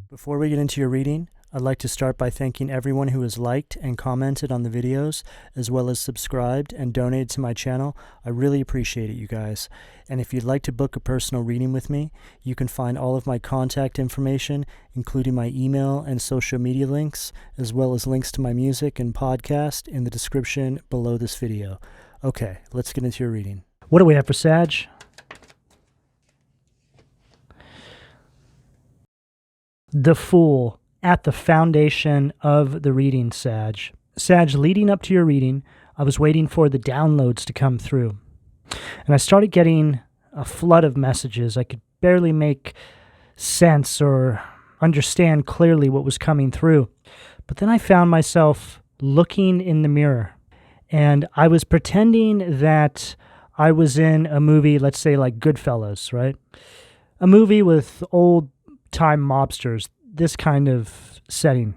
Before we get into your reading, I'd like to start by thanking everyone who has liked and commented on the videos, as well as subscribed and donated to my channel. I really appreciate it, you guys. And if you'd like to book a personal reading with me, you can find all of my contact information, including my email and social media links, as well as links to my music and podcast in the description below this video. Okay, let's get into your reading. What do we have for Sag? The Fool at the foundation of the reading, Sag. Sag, leading up to your reading, I was waiting for the downloads to come through. And I started getting a flood of messages. I could barely make sense or understand clearly what was coming through. But then I found myself looking in the mirror. And I was pretending that I was in a movie, let's say like Goodfellas, right? A movie with old-time mobsters, this kind of setting.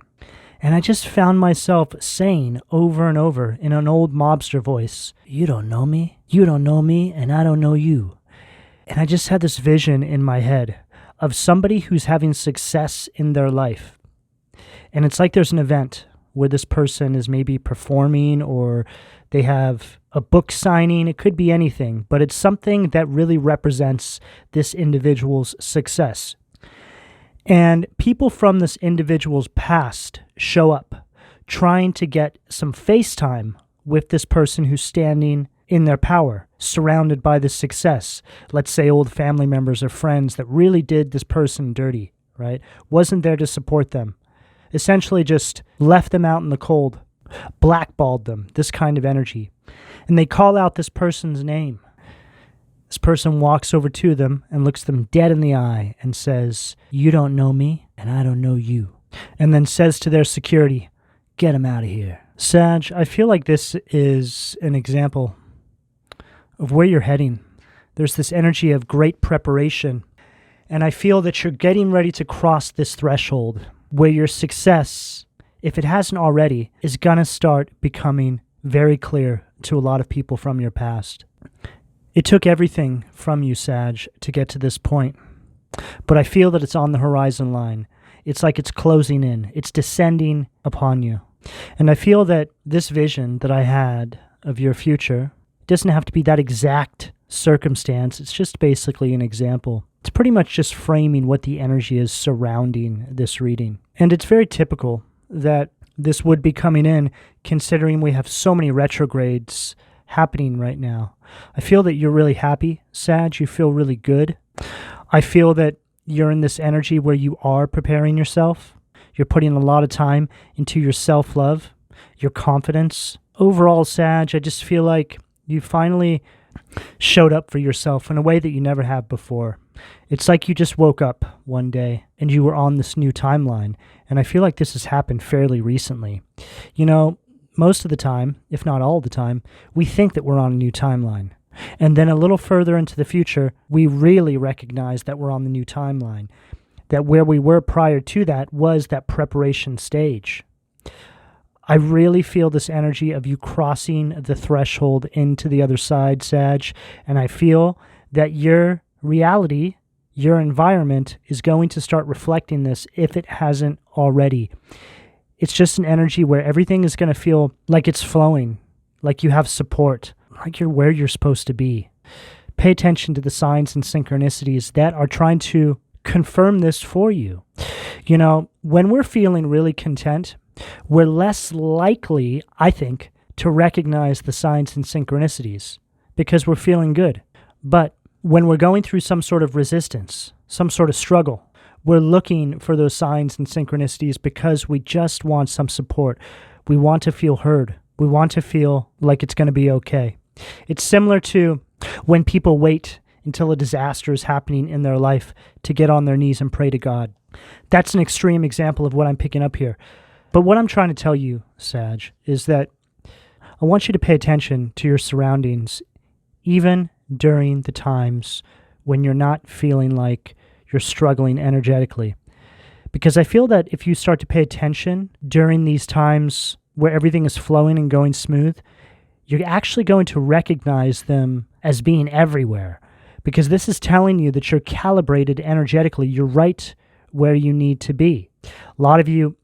And I just found myself saying over and over in an old mobster voice, "You don't know me, you don't know me, and I don't know you." And I just had this vision in my head of somebody who's having success in their life. And it's like there's an event where this person is maybe performing or they have a book signing. It could be anything, but it's something that really represents this individual's success. And people from this individual's past show up trying to get some FaceTime with this person who's standing in their power, surrounded by this success. Let's say old family members or friends that really did this person dirty, right? Wasn't there to support them. Essentially just left them out in the cold, blackballed them, this kind of energy. And they call out this person's name. This person walks over to them and looks them dead in the eye and says, "You don't know me, and I don't know you." And then says to their security, "Get him out of here." Sag, I feel like this is an example of where you're heading. There's this energy of great preparation, and I feel that you're getting ready to cross this threshold where your success, if it hasn't already, is going to start becoming very clear to a lot of people from your past. It took everything from you, Sag, to get to this point. But I feel that it's on the horizon line. It's like it's closing in. It's descending upon you. And I feel that this vision that I had of your future doesn't have to be that exact circumstance. It's just basically an example. It's pretty much just framing what the energy is surrounding this reading. And it's very typical that this would be coming in, considering we have so many retrogrades happening right now. I feel that you're really happy, Sag. You feel really good. I feel that you're in this energy where you are preparing yourself. You're putting a lot of time into your self-love, your confidence. Overall, Sag, I just feel like you finally showed up for yourself in a way that you never have before. It's like you just woke up one day and you were on this new timeline. And I feel like this has happened fairly recently. You know, most of the time, if not all the time, we think that we're on a new timeline. And then a little further into the future, we really recognize that we're on the new timeline. That where we were prior to that was that preparation stage. I really feel this energy of you crossing the threshold into the other side, Sag. And I feel that your reality, your environment, is going to start reflecting this if it hasn't already. It's just an energy where everything is going to feel like it's flowing, like you have support, like you're where you're supposed to be. Pay attention to the signs and synchronicities that are trying to confirm this for you. You know, when we're feeling really content, we're less likely, I think, to recognize the signs and synchronicities because we're feeling good. But when we're going through some sort of resistance, some sort of struggle, we're looking for those signs and synchronicities because we just want some support. We want to feel heard. We want to feel like it's going to be okay. It's similar to when people wait until a disaster is happening in their life to get on their knees and pray to God. That's an extreme example of what I'm picking up here. But what I'm trying to tell you, Sag, is that I want you to pay attention to your surroundings, even during the times when you're not feeling like you're struggling energetically. Because I feel that if you start to pay attention during these times where everything is flowing and going smooth, you're actually going to recognize them as being everywhere. Because this is telling you that you're calibrated energetically. You're right where you need to be. A lot of you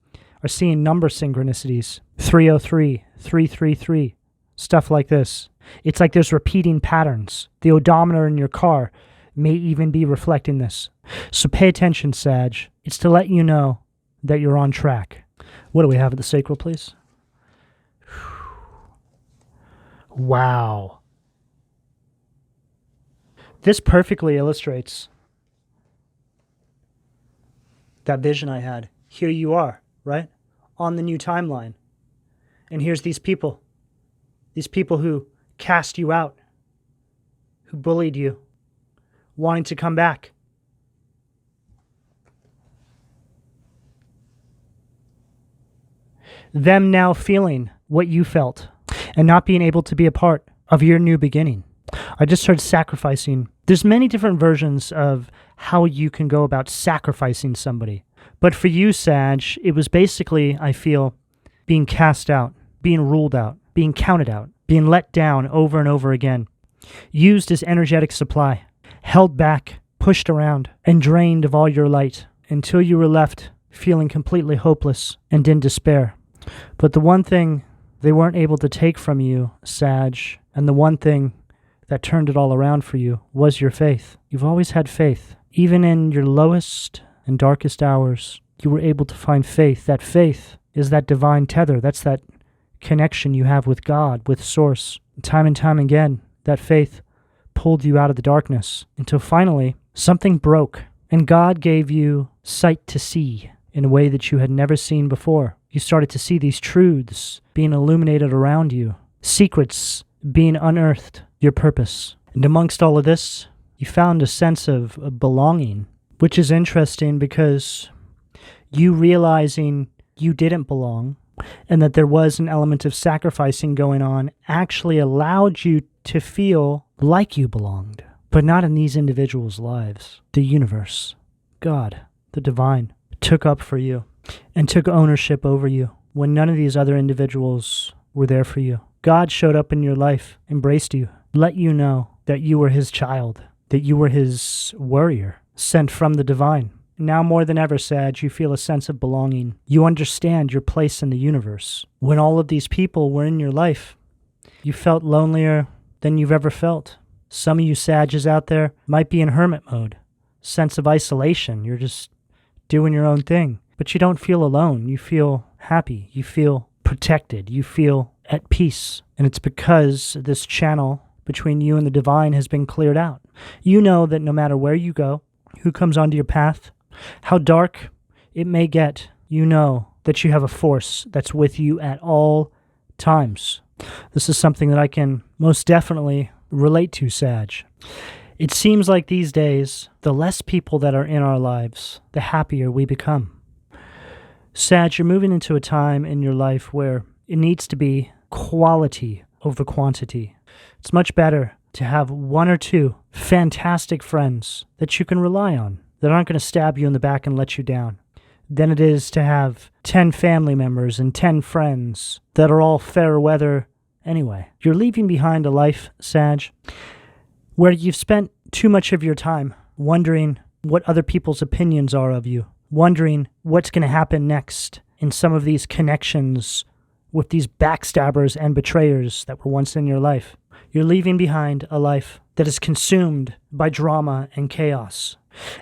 are seeing number synchronicities, 303, 333, stuff like this. It's like there's repeating patterns. The odometer in your car may even be reflecting this. So pay attention, Sag. It's to let you know that you're on track. What do we have at the sacral, please? Wow. This perfectly illustrates that vision I had. Here you are, right? On the new timeline. And here's these people who cast you out, who bullied you, wanting to come back. Them now feeling what you felt and not being able to be a part of your new beginning. I just started sacrificing. There's many different versions of how you can go about sacrificing somebody. But for you, Sag, it was basically, I feel, being cast out, being ruled out, being counted out, being let down over and over again, used as energetic supply, held back, pushed around, and drained of all your light until you were left feeling completely hopeless and in despair. But the one thing they weren't able to take from you, Sag, and the one thing that turned it all around for you was your faith. You've always had faith. Even in your lowest and darkest hours, you were able to find faith. That faith is that divine tether. That's that connection you have with God, with Source. Time and time again, that faith pulled you out of the darkness until finally something broke and God gave you sight to see in a way that you had never seen before. You started to see these truths being illuminated around you, secrets being unearthed, your purpose. And amongst all of this, you found a sense of belonging, which is interesting because you realizing you didn't belong and that there was an element of sacrificing going on actually allowed you to feel like you belonged, but not in these individuals' lives. The universe, God, the divine, took up for you and took ownership over you when none of these other individuals were there for you. God showed up in your life, embraced you, let you know that you were his child, that you were his warrior, sent from the divine. Now more than ever, Sag, you feel a sense of belonging. You understand your place in the universe. When all of these people were in your life, you felt lonelier than you've ever felt. Some of you Sages out there might be in hermit mode, sense of isolation. You're just doing your own thing. But you don't feel alone. You feel happy. You feel protected. You feel at peace. And it's because this channel between you and the divine has been cleared out. You know that no matter where you go, who comes onto your path, how dark it may get, you know that you have a force that's with you at all times. This is something that I can most definitely relate to, Sag. It seems like these days, the less people that are in our lives, the happier we become. Sag, you're moving into a time in your life where it needs to be quality over quantity. It's much better to have one or two fantastic friends that you can rely on, that aren't going to stab you in the back and let you down, than it is to have 10 family members and 10 friends that are all fair weather anyway. You're leaving behind a life, Sag, where you've spent too much of your time wondering what other people's opinions are of you, wondering what's going to happen next in some of these connections with these backstabbers and betrayers that were once in your life. You're leaving behind a life that is consumed by drama and chaos,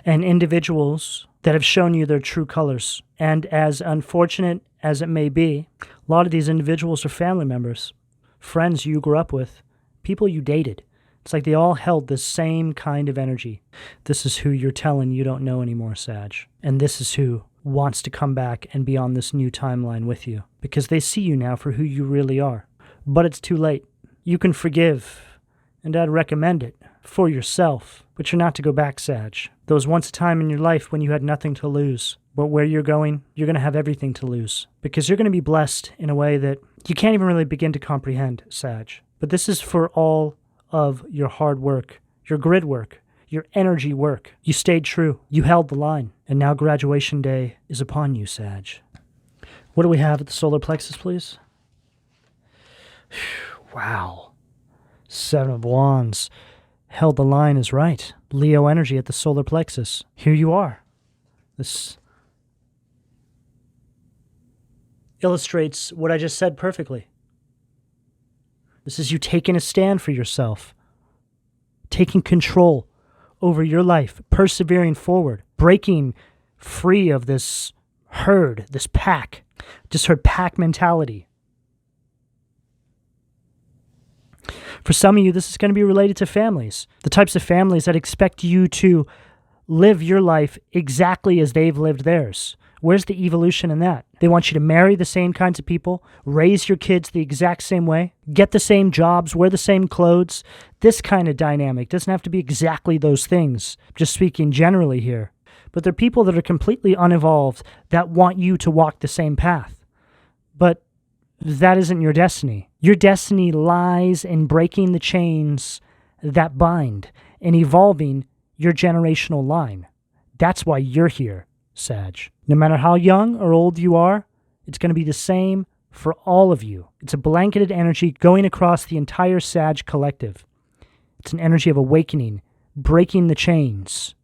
and individuals that have shown you their true colors. And as unfortunate as it may be, a lot of these individuals are family members, friends you grew up with, people you dated. It's like they all held the same kind of energy. This is who you're telling you don't know anymore, Sag. And this is who wants to come back and be on this new timeline with you, because they see you now for who you really are. But it's too late. You can forgive, and I'd recommend it for yourself, but you're not to go back, Sag. There was once a time in your life when you had nothing to lose, but where you're going to have everything to lose, because you're going to be blessed in a way that you can't even really begin to comprehend, Sag. But this is for all of your hard work, your grid work, your energy work. You stayed true. You held the line. And now graduation day is upon you, Sag. What do we have at the solar plexus, please? Wow. 7 of Wands. Held the line is right. Leo energy at the solar plexus. Here you are. This illustrates what I just said perfectly. This is you taking a stand for yourself, taking control over your life, persevering forward, breaking free of this herd, this pack. Just heard pack mentality. For some of you, this is going to be related to families, the types of families that expect you to live your life exactly as they've lived theirs. Where's the evolution in that? They want you to marry the same kinds of people, raise your kids the exact same way, get the same jobs, wear the same clothes. This kind of dynamic doesn't have to be exactly those things, just speaking generally here. But they're people that are completely unevolved that want you to walk the same path. But that isn't your destiny. Your destiny lies in breaking the chains that bind and evolving your generational line. That's why you're here, Sag. No matter how young or old you are, it's going to be the same for all of you. It's a blanketed energy going across the entire Sag collective. It's an energy of awakening, breaking the chains,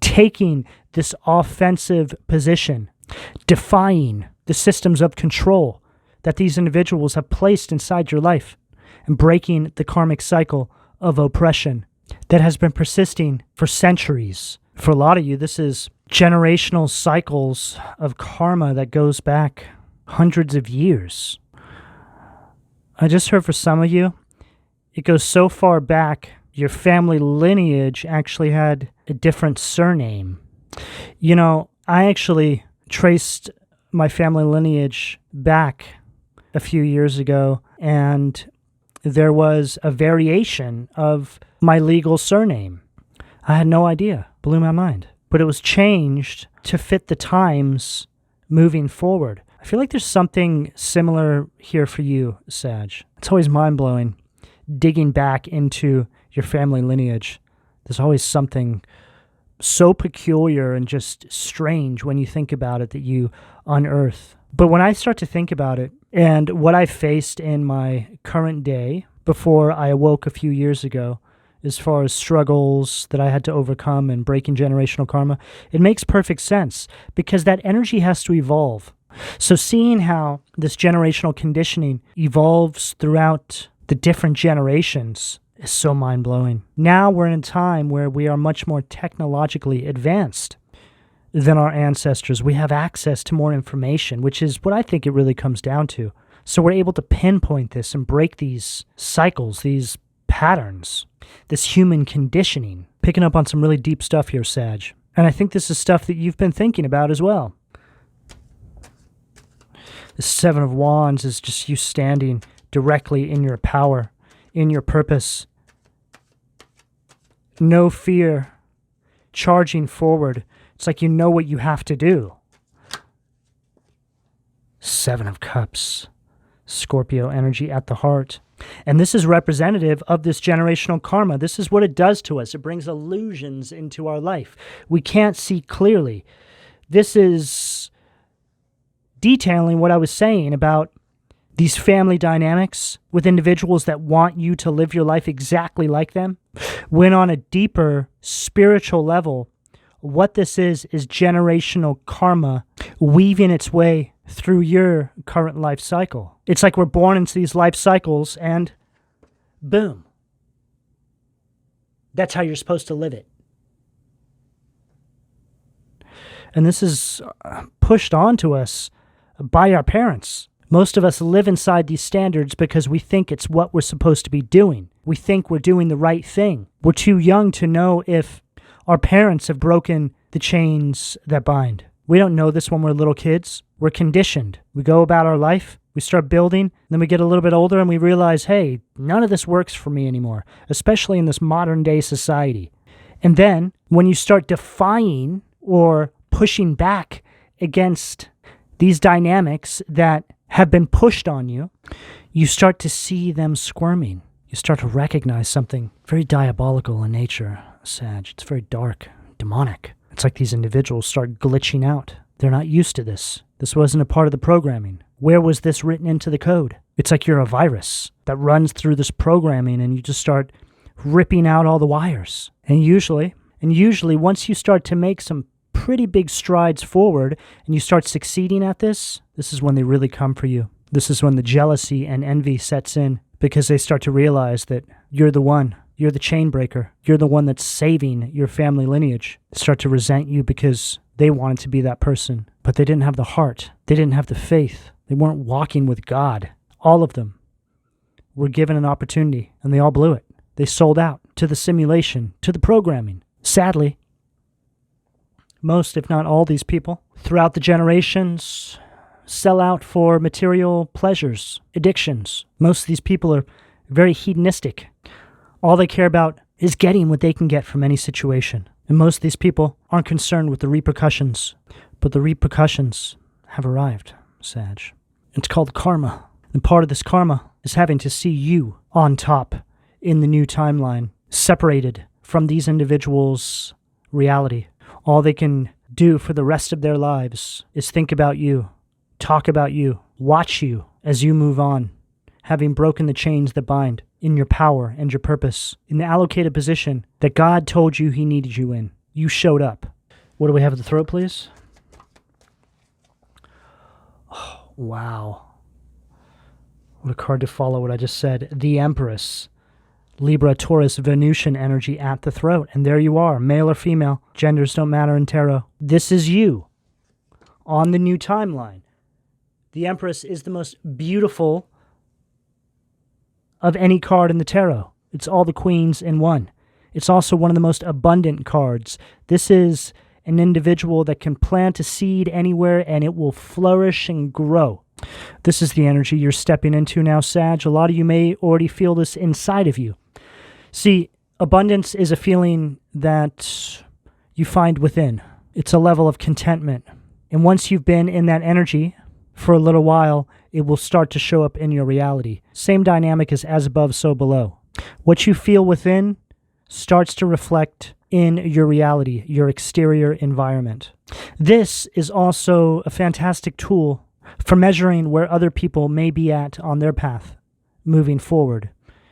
taking this offensive position, defying the systems of control that these individuals have placed inside your life, and breaking the karmic cycle of oppression that has been persisting for centuries. For a lot of you, this is generational cycles of karma that goes back hundreds of years. I just heard for some of you, it goes so far back, your family lineage actually had a different surname. You know, I actually traced my family lineage back a few years ago, and there was a variation of my legal surname. I had no idea. Blew my mind. But it was changed to fit the times moving forward. I feel like there's something similar here for you, Sag. It's always mind-blowing digging back into your family lineage. There's always something so peculiar and just strange when you think about it that you unearth. But when I start to think about it and what I faced in my current day before I awoke a few years ago, as far as struggles that I had to overcome and breaking generational karma, it makes perfect sense because that energy has to evolve. So seeing how this generational conditioning evolves throughout the different generations is so mind-blowing. Now we're in a time where we are much more technologically advanced than our ancestors. We have access to more information, which is what I think it really comes down to. So we're able to pinpoint this and break these cycles, these patterns, this human conditioning. Picking up on some really deep stuff here, Sag. And I think this is stuff that you've been thinking about as well. The Seven of Wands is just you standing directly in your power, in your purpose. No fear, charging forward. It's like you know what you have to do. Seven of Cups, Scorpio energy at the heart. And this is representative of this generational karma. This is what it does to us. It brings illusions into our life. We can't see clearly. This is detailing what I was saying about these family dynamics with individuals that want you to live your life exactly like them. When on a deeper spiritual level, what this is generational karma weaving its way through your current life cycle. It's like we're born into these life cycles and boom. That's how you're supposed to live it. And this is pushed onto us by our parents. Most of us live inside these standards because we think it's what we're supposed to be doing. We think we're doing the right thing. We're too young to know if our parents have broken the chains that bind. We don't know this when we're little kids. We're conditioned. We go about our life, we start building, then we get a little bit older and we realize, hey, none of this works for me anymore, especially in this modern day society. And then when you start defying or pushing back against these dynamics that have been pushed on you, you start to see them squirming. You start to recognize something very diabolical in nature, Sag. It's very dark, demonic. It's like these individuals start glitching out. They're not used to this. This wasn't a part of the programming. Where was this written into the code? It's like you're a virus that runs through this programming and you just start ripping out all the wires. And usually once you start to make some pretty big strides forward and you start succeeding at this, this is when they really come for you. This is when the jealousy and envy sets in, because they start to realize that you're the one. You're the chain breaker. You're the one that's saving your family lineage. They start to resent you because they wanted to be that person, but they didn't have the heart. They didn't have the faith. They weren't walking with God. All of them were given an opportunity, and they all blew it. They sold out to the simulation, to the programming. Sadly, most, if not all, these people throughout the generations sell out for material pleasures, addictions. Most of these people are very hedonistic. All they care about is getting what they can get from any situation. And most of these people aren't concerned with the repercussions. But the repercussions have arrived, Sag. It's called karma. And part of this karma is having to see you on top in the new timeline, separated from these individuals' reality. All they can do for the rest of their lives is think about you, talk about you, watch you as you move on, having broken the chains that bind, in your power and your purpose, in the allocated position that God told you he needed you in. You showed up. What do we have at the throat, please? Oh, wow. What a card to follow what I just said. The Empress. Libra, Taurus, Venusian energy at the throat. And there you are, male or female. Genders don't matter in tarot. This is you on the new timeline. The Empress is the most beautiful of any card in the tarot. It's all the queens in one. It's also one of the most abundant cards. This is an individual that can plant a seed anywhere and it will flourish and grow. This is the energy you're stepping into now, Sag. A lot of you may already feel this inside of you. See, abundance is a feeling that you find within. It's a level of contentment. And once you've been in that energy for a little while, it will start to show up in your reality. Same dynamic as above, so below. What you feel within starts to reflect in your reality, your exterior environment. This is also a fantastic tool for measuring where other people may be at on their path moving forward.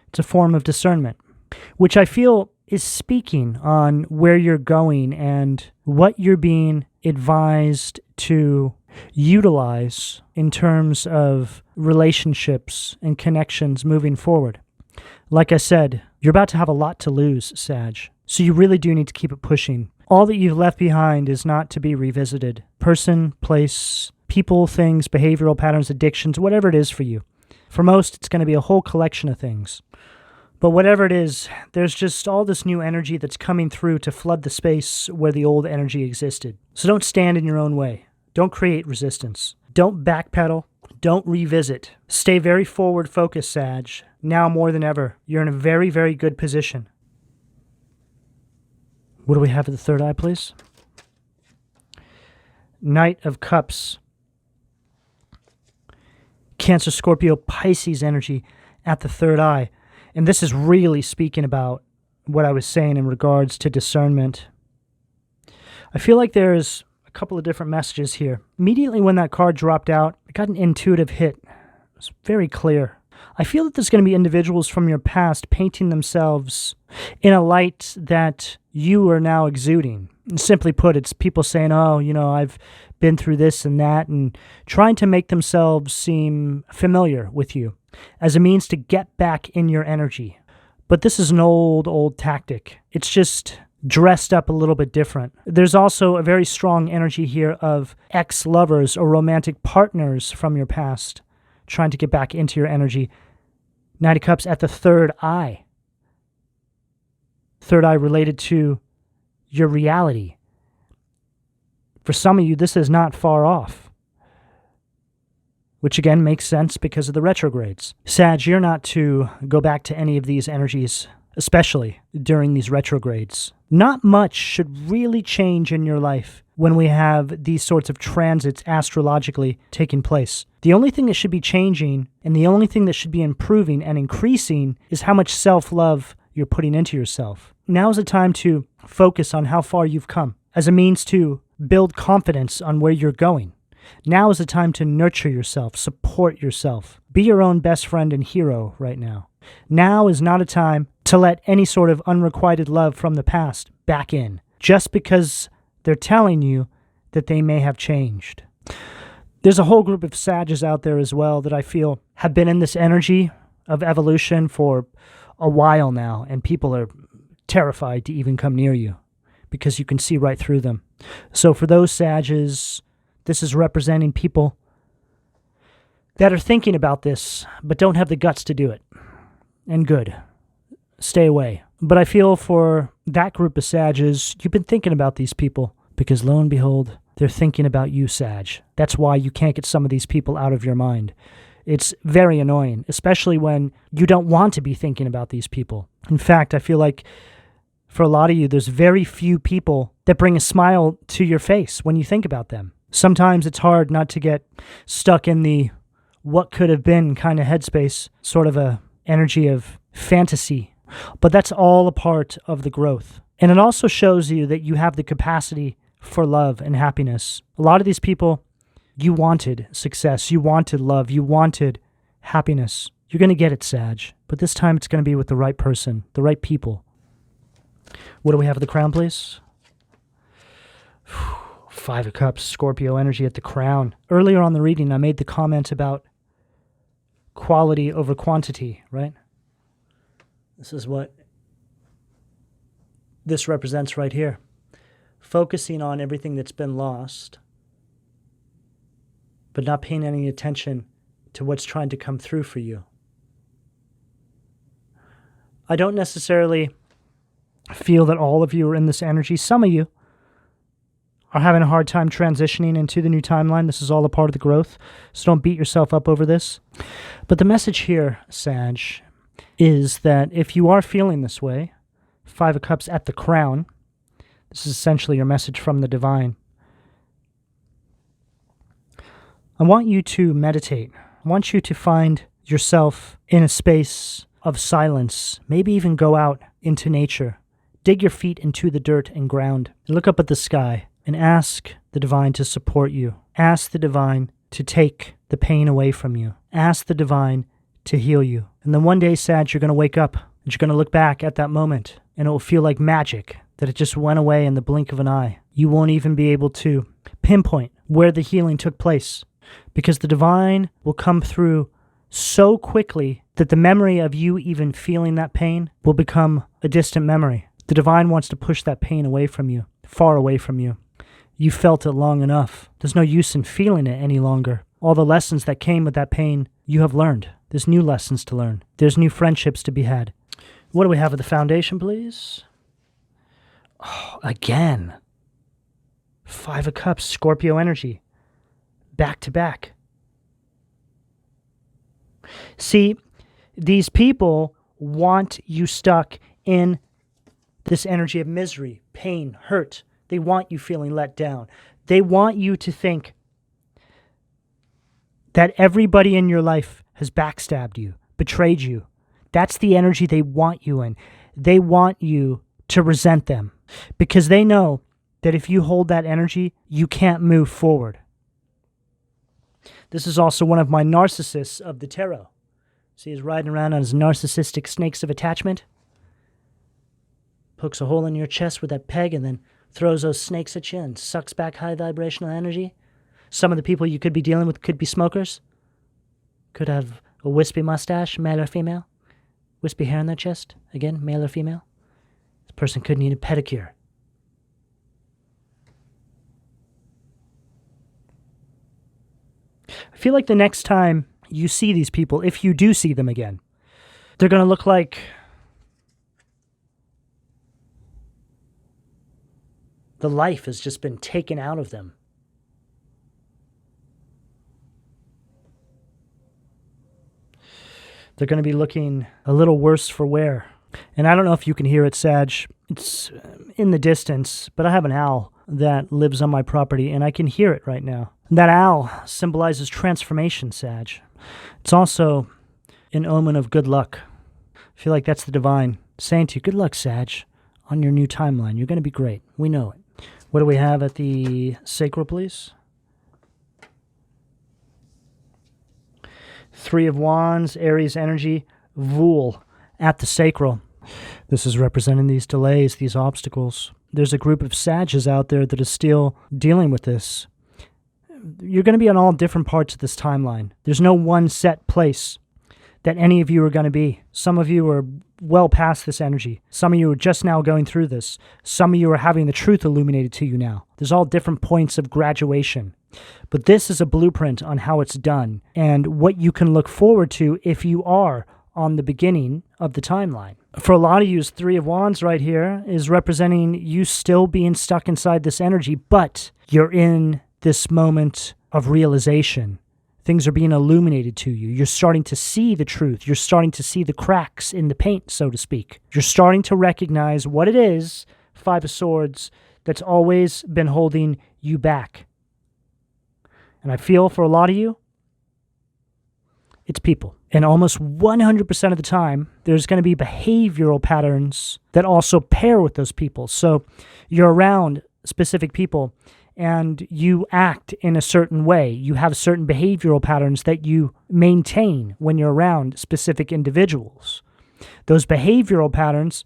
It's a form of discernment, which I feel is speaking on where you're going and what you're being advised to utilize in terms of relationships and connections moving forward. Like I said, you're about to have a lot to lose, Sag. So you really do need to keep it pushing. All that you've left behind is not to be revisited. Person, place, people, things, behavioral patterns, addictions, whatever it is for you. For most, it's going to be a whole collection of things. But whatever it is, there's just all this new energy that's coming through to flood the space where the old energy existed. So don't stand in your own way. Don't create resistance. Don't backpedal. Don't revisit. Stay very forward focused, Sag. Now more than ever, you're in a very, very good position. What do we have at the third eye, please? Knight of Cups. Cancer, Scorpio, Pisces energy at the third eye. And this is really speaking about what I was saying in regards to discernment. I feel like there's a couple of different messages here. Immediately when that card dropped out, I got an intuitive hit. It was very clear. I feel that there's going to be individuals from your past painting themselves in a light that you are now exuding. And simply put, it's people saying, oh, I've been through this and that, and trying to make themselves seem familiar with you as a means to get back in your energy. But this is an old tactic. It's just dressed up a little bit different. There's also a very strong energy here of ex-lovers or romantic partners from your past trying to get back into your energy. Knight of Cups at the third eye. Third eye related to your reality. For some of you, this is not far off. Which again makes sense because of the retrogrades. Sag, you're not to go back to any of these energies, especially during these retrogrades. Not much should really change in your life when we have these sorts of transits astrologically taking place. The only thing that should be changing and the only thing that should be improving and increasing is how much self-love you're putting into yourself. Now is the time to focus on how far you've come as a means to build confidence on where you're going. Now is the time to nurture yourself, support yourself. Be your own best friend and hero right now. Now is not a time to let any sort of unrequited love from the past back in. Just because they're telling you that they may have changed. There's a whole group of Sages out there as well that I feel have been in this energy of evolution for a while now, and people are terrified to even come near you because you can see right through them. So for those Sages, this is representing people that are thinking about this but don't have the guts to do it. And good. Stay away. But I feel for that group of Sages, you've been thinking about these people because lo and behold, they're thinking about you, Sag. That's why you can't get some of these people out of your mind. It's very annoying, especially when you don't want to be thinking about these people. In fact, I feel like for a lot of you, there's very few people that bring a smile to your face when you think about them. Sometimes it's hard not to get stuck in the what could have been kind of headspace, sort of a energy of fantasy. But that's all a part of the growth. And it also shows you that you have the capacity for love and happiness. A lot of these people, you wanted success, you wanted love, you wanted happiness. You're going to get it, Sag. But this time it's going to be with the right person, the right people. What do we have at the crown, please? Five of Cups, Scorpio energy at the crown. Earlier on the reading, I made the comment about quality over quantity, right? This is what this represents right here. Focusing on everything that's been lost, but not paying any attention to what's trying to come through for you. I don't necessarily feel that all of you are in this energy. Some of you are having a hard time transitioning into the new timeline. This is all a part of the growth, so don't beat yourself up over this. But the message here, Sag, is that if you are feeling this way, Five of Cups at the crown, this is essentially your message from the divine. I want you to meditate. I want you to find yourself in a space of silence, maybe even go out into nature. Dig your feet into the dirt and ground, and look up at the sky and ask the divine to support you. Ask the divine to take the pain away from you. Ask the divine to heal you. And then one day, Sag, you're going to wake up and you're going to look back at that moment and it will feel like magic, that it just went away in the blink of an eye. You won't even be able to pinpoint where the healing took place because the divine will come through so quickly that the memory of you even feeling that pain will become a distant memory. The divine wants to push that pain away from you, far away from you. You felt it long enough. There's no use in feeling it any longer. All the lessons that came with that pain, you have learned. There's new lessons to learn. There's new friendships to be had. What do we have at the foundation, please? Oh, again. Five of Cups, Scorpio energy. Back to back. See, these people want you stuck in this energy of misery, pain, hurt. They want you feeling let down. They want you to think that everybody in your life has backstabbed you, betrayed you. That's the energy they want you in. They want you to resent them because they know that if you hold that energy, you can't move forward. This is also one of my narcissists of the tarot. See, he's riding around on his narcissistic snakes of attachment. Pokes a hole in your chest with that peg and then throws those snakes at you and sucks back high vibrational energy. Some of the people you could be dealing with could be smokers. Could have a wispy mustache, male or female. Wispy hair on their chest, again, male or female. This person could need a pedicure. I feel like the next time you see these people, if you do see them again, they're going to look like the life has just been taken out of them. They're going to be looking a little worse for wear. And I don't know if you can hear it, Sag. It's in the distance, but I have an owl that lives on my property, and I can hear it right now. That owl symbolizes transformation, Sag. It's also an omen of good luck. I feel like that's the divine saying to you, good luck, Sag, on your new timeline. You're going to be great. We know it. What do we have at the sacral, please? Three of Wands, Aries energy, Vool at the sacral. This is representing these delays, these obstacles. there's a group of Sages out there that is still dealing with this. You're going to be on all different parts of this timeline. There's no one set place that any of you are going to be. Some of you are well past this energy. Some of you are just now going through this. Some of you are having the truth illuminated to you now. There's all different points of graduation. But this is a blueprint on how it's done and what you can look forward to if you are on the beginning of the timeline. For a lot of you, Three of Wands right here is representing you still being stuck inside this energy, but you're in this moment of realization. Things are being illuminated to you. You're starting to see the truth. You're starting to see the cracks in the paint, so to speak. You're starting to recognize what it is, Five of Swords, that's always been holding you back. And I feel for a lot of you, it's people. And almost 100% of the time, there's going to be behavioral patterns that also pair with those people. So you're around specific people and you act in a certain way. You have certain behavioral patterns that you maintain when you're around specific individuals. Those behavioral patterns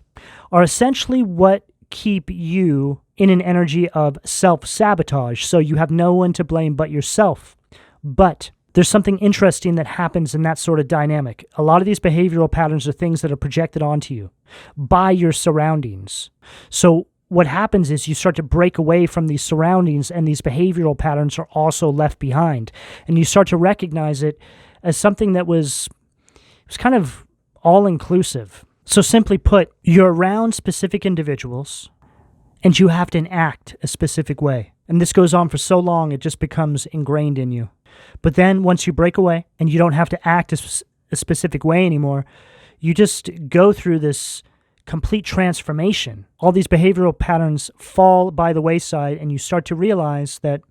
are essentially what keep you in an energy of self-sabotage, so you have no one to blame but yourself. But there's something interesting that happens in that sort of dynamic. A lot of these behavioral patterns are things that are projected onto you by your surroundings. So what happens is you start to break away from these surroundings, and these behavioral patterns are also left behind. And you start to recognize it as something that was kind of all-inclusive. So simply put, you're around specific individuals, and you have to act a specific way. And this goes on for so long, it just becomes ingrained in you. But then once you break away, and you don't have to act a specific way anymore, you just go through this complete transformation. All these behavioral patterns fall by the wayside, and you start to realize that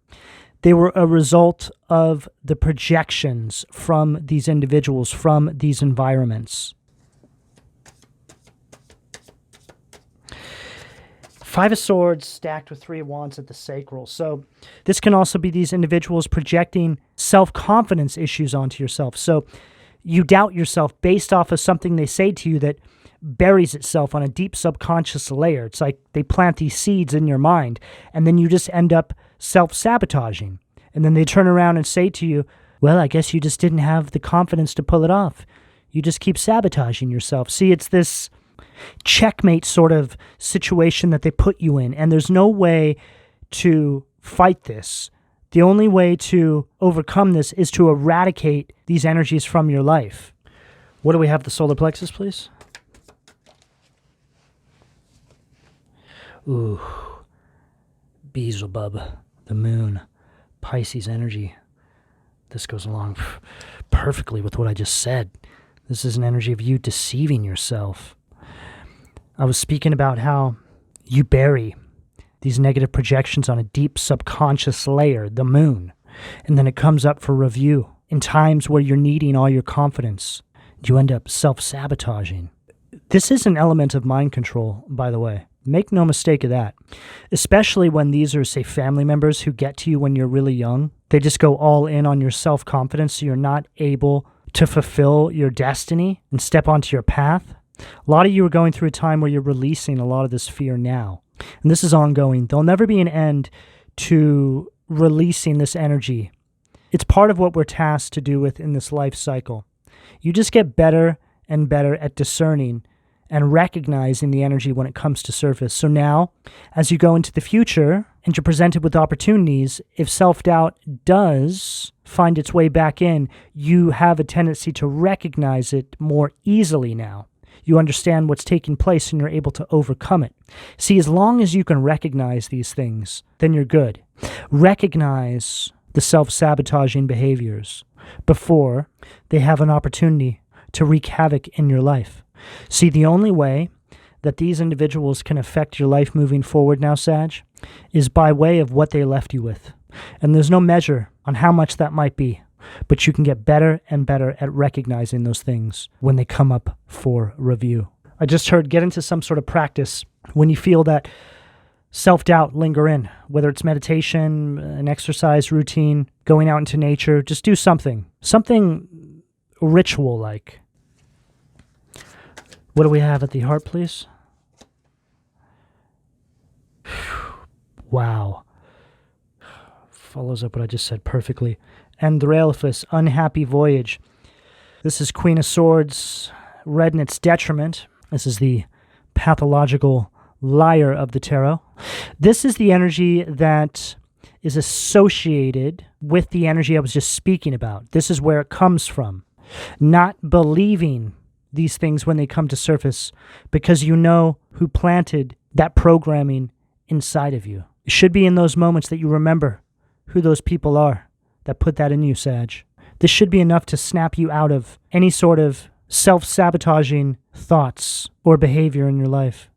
they were a result of the projections from these individuals, from these environments. Five of Swords stacked with Three of Wands at the sacral. So this can also be these individuals projecting self-confidence issues onto yourself. So you doubt yourself based off of something they say to you that buries itself on a deep subconscious layer. It's like they plant these seeds in your mind, and then you just end up self-sabotaging. And then they turn around and say to you, well, I guess you just didn't have the confidence to pull it off. You just keep sabotaging yourself. See, it's this checkmate sort of situation that they put you in, and there's no way to fight this. The only way to overcome this is to eradicate these energies from your life. What do we have? The solar plexus, please. Ooh, Beelzebub, the moon, Pisces energy. This goes along perfectly with what I just said. This is an energy of you deceiving yourself. I was speaking about how you bury these negative projections on a deep subconscious layer, the moon, and then it comes up for review. In times where you're needing all your confidence, you end up self-sabotaging. This is an element of mind control, by the way. Make no mistake of that. Especially when these are, say, family members who get to you when you're really young. They just go all in on your self-confidence, so you're not able to fulfill your destiny and step onto your path. A lot of you are going through a time where you're releasing a lot of this fear now. And this is ongoing. There'll never be an end to releasing this energy. It's part of what we're tasked to do with in this life cycle. You just get better and better at discerning and recognizing the energy when it comes to surface. So now, as you go into the future and you're presented with opportunities, if self-doubt does find its way back in, you have a tendency to recognize it more easily now. You understand what's taking place and you're able to overcome it. See, as long as you can recognize these things, then you're good. Recognize the self-sabotaging behaviors before they have an opportunity to wreak havoc in your life. See, the only way that these individuals can affect your life moving forward now, Sag, is by way of what they left you with. And there's no measure on how much that might be, but you can get better and better at recognizing those things when they come up for review. I just heard get into some sort of practice when you feel that self-doubt linger in, whether it's meditation, an exercise routine, going out into nature. Just do something ritual-like. What do we have at the heart, please? Wow. Follows up what I just said perfectly. Andralephus, unhappy voyage. This is Queen of Swords, red in its detriment. This is the pathological liar of the tarot. This is the energy that is associated with the energy I was just speaking about. This is where it comes from. Not believing these things when they come to surface because you know who planted that programming inside of you. It should be in those moments that you remember who those people are that put that in you, Sag. This should be enough to snap you out of any sort of self-sabotaging thoughts or behavior in your life.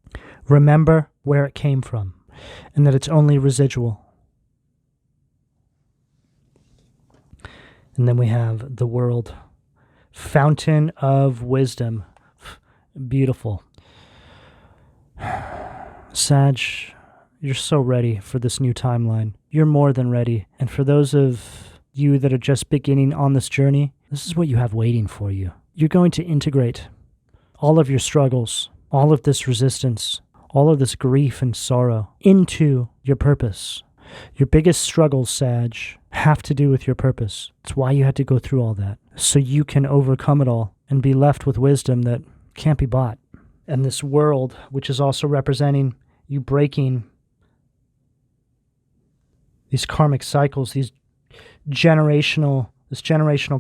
Remember where it came from and that it's only residual. And then we have the World. Fountain of Wisdom. Beautiful. Sag, you're so ready for this new timeline. You're more than ready. And for those of you that are just beginning on this journey, this is what you have waiting for you. You're going to integrate all of your struggles, all of this resistance, all of this grief and sorrow into your purpose. Your biggest struggles, Sag, have to do with your purpose. It's why you had to go through all that, so you can overcome it all and be left with wisdom that can't be bought. And this world, which is also representing you breaking these karmic cycles, this generational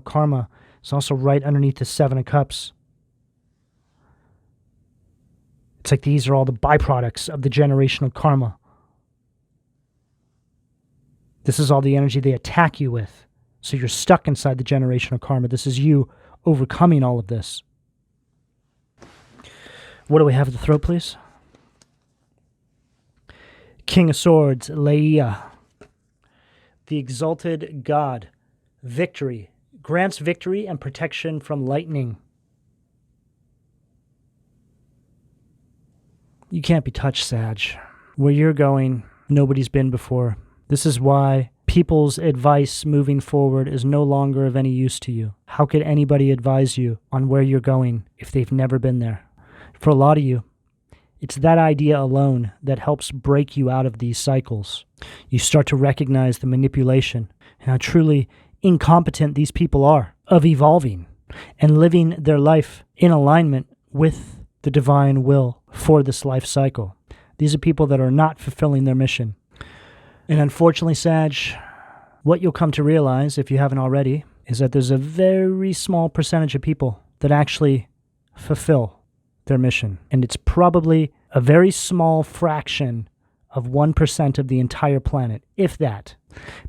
karma, is also right underneath the Seven of Cups. It's like these are all the byproducts of the generational karma. This is all the energy they attack you with. So you're stuck inside the generational karma. This is you overcoming all of this. What do we have at the throat, please? King of Swords, Leia. The exalted God. Victory. Grants victory and protection from lightning. You can't be touched, Sag. Where you're going, nobody's been before. This is why people's advice moving forward is no longer of any use to you. How could anybody advise you on where you're going if they've never been there? For a lot of you, it's that idea alone that helps break you out of these cycles. You start to recognize the manipulation and how truly incompetent these people are of evolving and living their life in alignment with the divine will for this life cycle. These are people that are not fulfilling their mission. And unfortunately, Sag, what you'll come to realize, if you haven't already, is that there's a very small percentage of people that actually fulfill their mission. And it's probably a very small fraction of 1% of the entire planet, if that.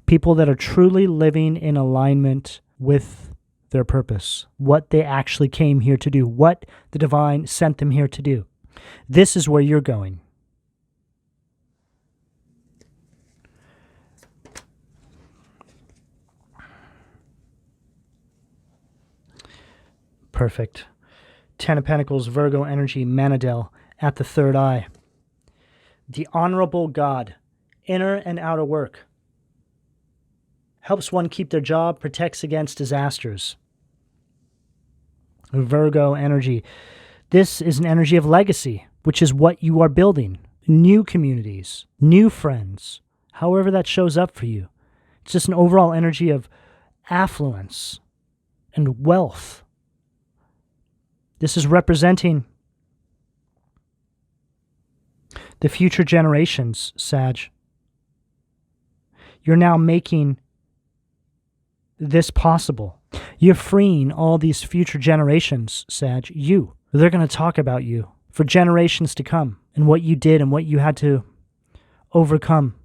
People that are truly living in alignment with their purpose, what they actually came here to do, what the divine sent them here to do. This is where you're going. Perfect. Ten of Pentacles, Virgo energy, Manadel at the third eye. The honorable God, inner and outer work. Helps one keep their job, protects against disasters. Virgo energy. This is an energy of legacy, which is what you are building. New communities, new friends, however that shows up for you. It's just an overall energy of affluence and wealth. This is representing the future generations, Sag. You're now making this possible. You're freeing all these future generations, Sag. They're going to talk about you for generations to come and what you did and what you had to overcome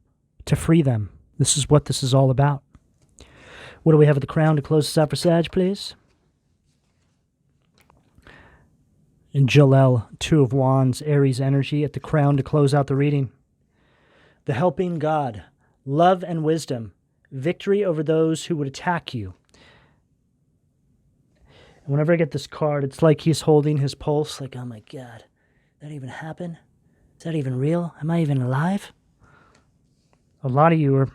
to free them. This is what this is all about. What do we have at the crown to close this out for Sag, please? And Jalel, Two of Wands, Aries energy at the crown to close out the reading. The helping God, love and wisdom, victory over those who would attack you. And whenever I get this card, it's like he's holding his pulse, like, oh my God, that even happened? Is that even real? Am I even alive? A lot of you are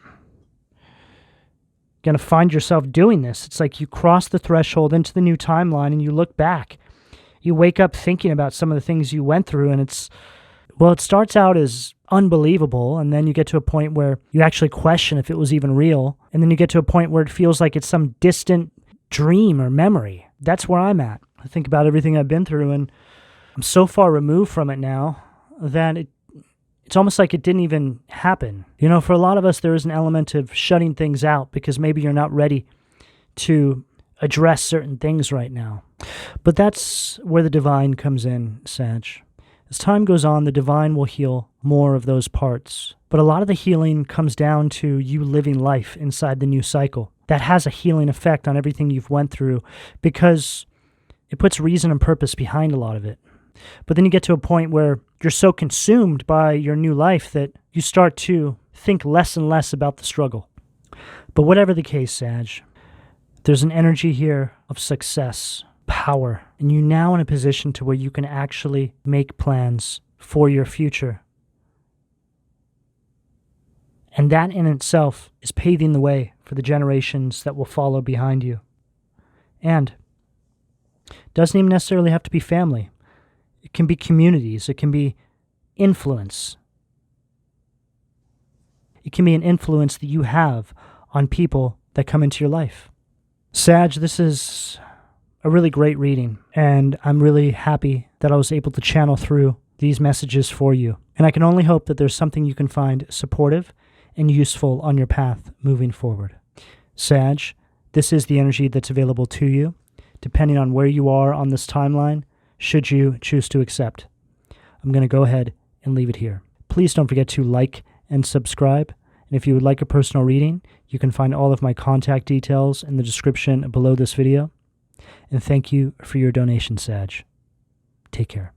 going to find yourself doing this. It's like you cross the threshold into the new timeline and you look back. You wake up thinking about some of the things you went through, and it's Well, it starts out as unbelievable, and then you get to a point where you actually question if it was even real, and then you get to a point where it feels like it's some distant dream or memory. That's where I'm at. I think about everything I've been through, and I'm so far removed from it now that it's almost like it didn't even happen. You know, for a lot of us, there is an element of shutting things out because maybe you're not ready to address certain things right now. But that's where the divine comes in, Sag. As time goes on, the divine will heal more of those parts. But a lot of the healing comes down to you living life inside the new cycle. That has a healing effect on everything you've went through because it puts reason and purpose behind a lot of it. But then you get to a point where you're so consumed by your new life that you start to think less and less about the struggle. But whatever the case, Sag, there's an energy here of success, power, and you're now in a position to where you can actually make plans for your future. And that in itself is paving the way for the generations that will follow behind you. And it doesn't even necessarily have to be family. It can be communities. It can be influence. It can be an influence that you have on people that come into your life. Sag, this is a really great reading, and I'm really happy that I was able to channel through these messages for you. And I can only hope that there's something you can find supportive and useful on your path moving forward. Sag, this is the energy that's available to you, depending on where you are on this timeline, should you choose to accept. I'm going to go ahead and leave it here. Please don't forget to like and subscribe. And if you would like a personal reading, you can find all of my contact details in the description below this video. And thank you for your donation, Sag. Take care.